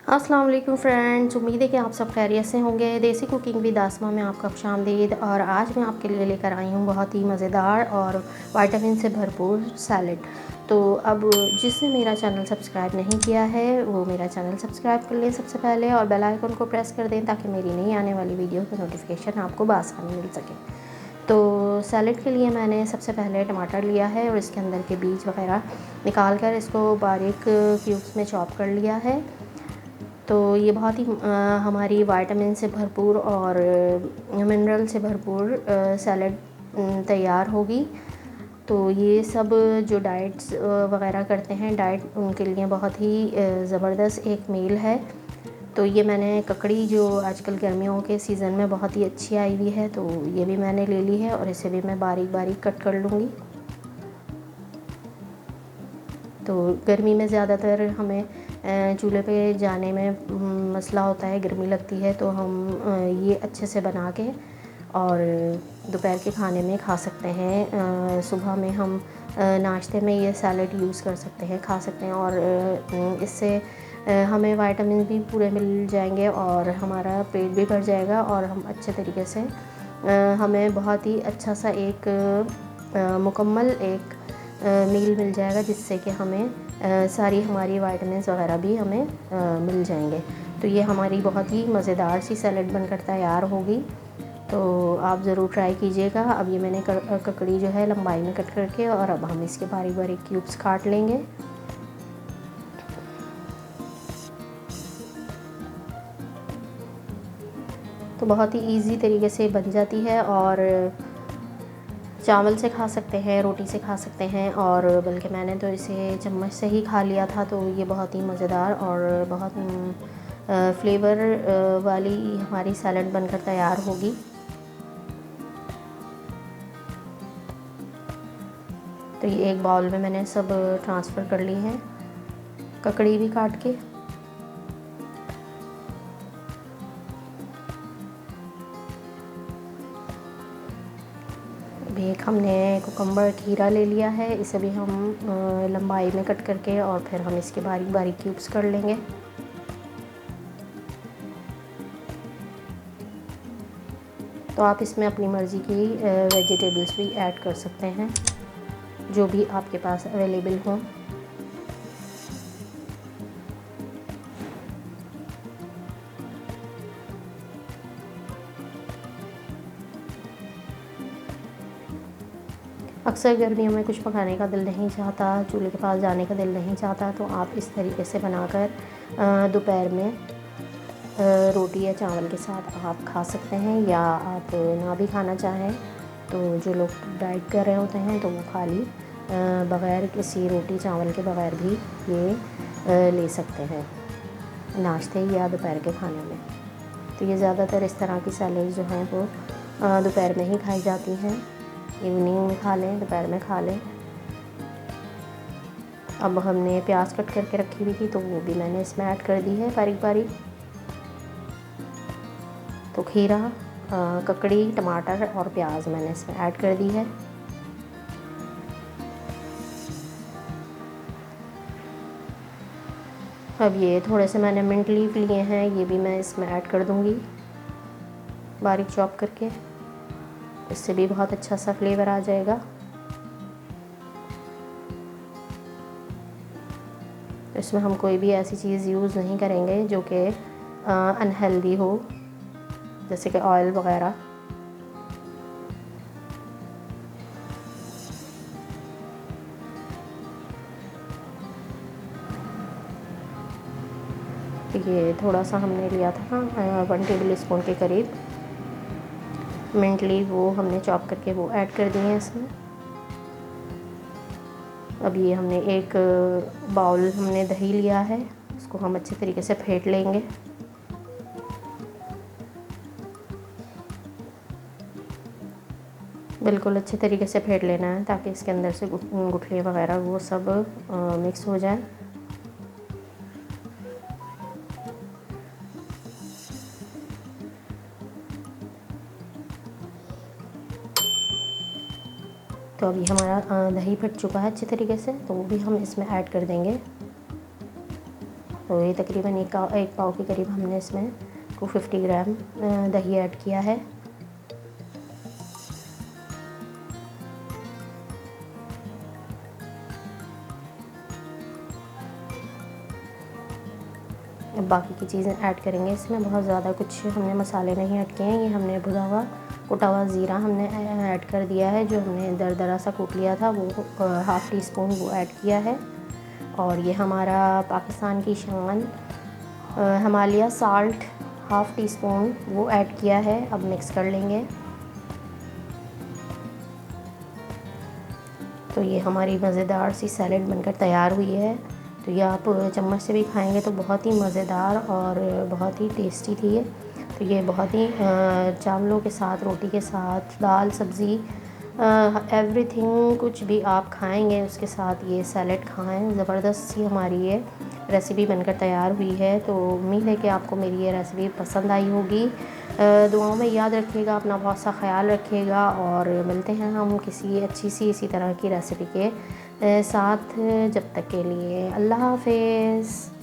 अस्सलाम वालेकुम फ्रेंड्स, उम्मीद है कि आप सब खैरियत से होंगे। देसी कुकिंग विद आसमा में आपका खुशामदीद। और आज मैं आपके लिए लेकर आई हूँ बहुत ही मज़ेदार और विटामिन से भरपूर सैलेड। तो अब जिसने मेरा चैनल सब्सक्राइब नहीं किया है वो मेरा चैनल सब्सक्राइब कर ले सबसे पहले, और बेल आइकन को प्रेस कर दें ताकि मेरी नई आने वाली वीडियो की नोटिफिकेशन आपको बआसानी मिल सके। तो सैलेड के लिए मैंने सबसे पहले टमाटर लिया है और इसके अंदर के बीज वगैरह निकाल कर इसको बारीक क्यूब्स में चॉप कर लिया है। तो ये बहुत ही हमारी विटामिन से भरपूर और मिनरल से भरपूर सैलड तैयार होगी। तो ये सब जो डाइट्स वगैरह करते हैं, डाइट उनके लिए बहुत ही ज़बरदस्त एक मील है। तो ये मैंने ककड़ी जो आजकल गर्मियों के सीज़न में बहुत ही अच्छी आई हुई है, तो ये भी मैंने ले ली है और इसे भी मैं बारीक बारीक कट कर लूँगी। तो गर्मी में ज़्यादातर हमें चूल्हे पे जाने में मसला होता है, गर्मी लगती है, तो हम ये अच्छे से बना के और दोपहर के खाने में खा सकते हैं। सुबह में हम नाश्ते में ये सैलेड यूज़ कर सकते हैं, खा सकते हैं, और इससे हमें विटामिन भी पूरे मिल जाएंगे और हमारा पेट भी भर जाएगा और हम अच्छे तरीके से हमें बहुत ही अच्छा सा एक मुकम्मल एक मील मिल जाएगा, जिससे कि हमें सारी हमारी विटामिन्स वगैरह भी हमें मिल जाएंगे। तो ये हमारी बहुत ही मज़ेदार सी सैलेड बनकर तैयार होगी। तो आप ज़रूर ट्राई कीजिएगा। अब ये मैंने ककड़ी जो है लंबाई में कट करके, और अब हम इसके बारीक बारीक क्यूब्स काट लेंगे। तो बहुत ही इजी तरीके से बन जाती है और चावल से खा सकते हैं, रोटी से खा सकते हैं, और बल्कि मैंने तो इसे चम्मच से ही खा लिया था। तो ये बहुत ही मज़ेदार और बहुत फ्लेवर वाली हमारी सैलड बनकर तैयार होगी। तो ये एक बाउल में मैंने सब ट्रांसफ़र कर ली है, ककड़ी भी काट के। अभी एक हमने कुकम्बर खीरा ले लिया है, इसे भी हम लंबाई में कट करके और फिर हम इसके बारीक बारीक क्यूब्स कर लेंगे। तो आप इसमें अपनी मर्ज़ी की वेजिटेबल्स भी ऐड कर सकते हैं, जो भी आपके पास अवेलेबल हों। अक्सर गर्मियों में कुछ पकाने का दिल नहीं चाहता, चूल्हे के पास जाने का दिल नहीं चाहता, तो आप इस तरीके से बनाकर दोपहर में रोटी या चावल के साथ आप खा सकते हैं। या आप ना भी खाना चाहें तो जो लोग डाइट कर रहे होते हैं तो वो खाली बग़ैर किसी रोटी चावल के बग़ैर भी ये ले सकते हैं नाश्ते या दोपहर के खाने में। तो ये ज़्यादातर इस तरह की सैलेड जो हैं वो दोपहर में ही खाई जाती हैं। इवनिंग में खा लें, दोपहर में खा लें। अब हमने प्याज कट करके रखी हुई थी, तो वो भी मैंने इसमें ऐड कर दी है बारीक बारीक। तो खीरा, ककड़ी, टमाटर और प्याज मैंने इसमें ऐड कर दी है। अब ये थोड़े से मैंने मिंट लीफ लिए हैं, ये भी मैं इसमें ऐड कर दूँगी बारीक चॉप करके। इससे भी बहुत अच्छा सा फ्लेवर आ जाएगा। इसमें हम कोई भी ऐसी चीज़ यूज़ नहीं करेंगे जो कि अनहेल्दी हो, जैसे कि ऑयल वगैरह। ये थोड़ा सा हमने लिया था 1 टेबल स्पून के करीब मिंट लीफ, वो हमने चॉप करके वो ऐड कर दिए हैं इसमें। अब ये हमने एक बाउल हमने दही लिया है, उसको हम अच्छे तरीके से फेंट लेंगे। बिल्कुल अच्छे तरीके से फेंट लेना है ताकि इसके अंदर से गुठलियाँ वगैरह वो सब मिक्स हो जाए। तो अभी हमारा दही फट चुका है अच्छे तरीके से, तो वो भी हम इसमें ऐड कर देंगे। तो ये तकरीबन एक पाव के करीब हमने इसमें 250 ग्राम दही ऐड किया है। अब बाकी की चीज़ें ऐड करेंगे इसमें। बहुत ज़्यादा कुछ हमने मसाले नहीं ऐड किए हैं। ये हमने भुना हुआ कुटा हुआ ज़ीरा हमने ऐड कर दिया है, जो हमने दरदरा सा कूट लिया था, वो हाफ़ टी स्पून वो ऐड किया है। और ये हमारा पाकिस्तान की शान Himalaya salt half tea spoon वो ऐड किया है। अब मिक्स कर लेंगे। तो ये हमारी मज़ेदार सी सैलेड बनकर तैयार हुई है। तो ये आप चम्मच से भी खाएंगे तो बहुत ही मज़ेदार और बहुत ही टेस्टी थी ये। तो ये बहुत ही चावलों के साथ, रोटी के साथ, दाल सब्ज़ी एवरीथिंग कुछ भी आप खाएंगे उसके साथ ये सैलेड खाएं। ज़बरदस्त सी हमारी ये रेसिपी बनकर तैयार हुई है। तो उम्मीद है कि आपको मेरी ये रेसिपी पसंद आई होगी। दुआओं में याद रखिएगा, अपना बहुत सा ख्याल रखिएगा और मिलते हैं हम किसी अच्छी सी इसी तरह की रेसिपी के साथ। जब तक के लिए अल्लाह हाफ़िज़।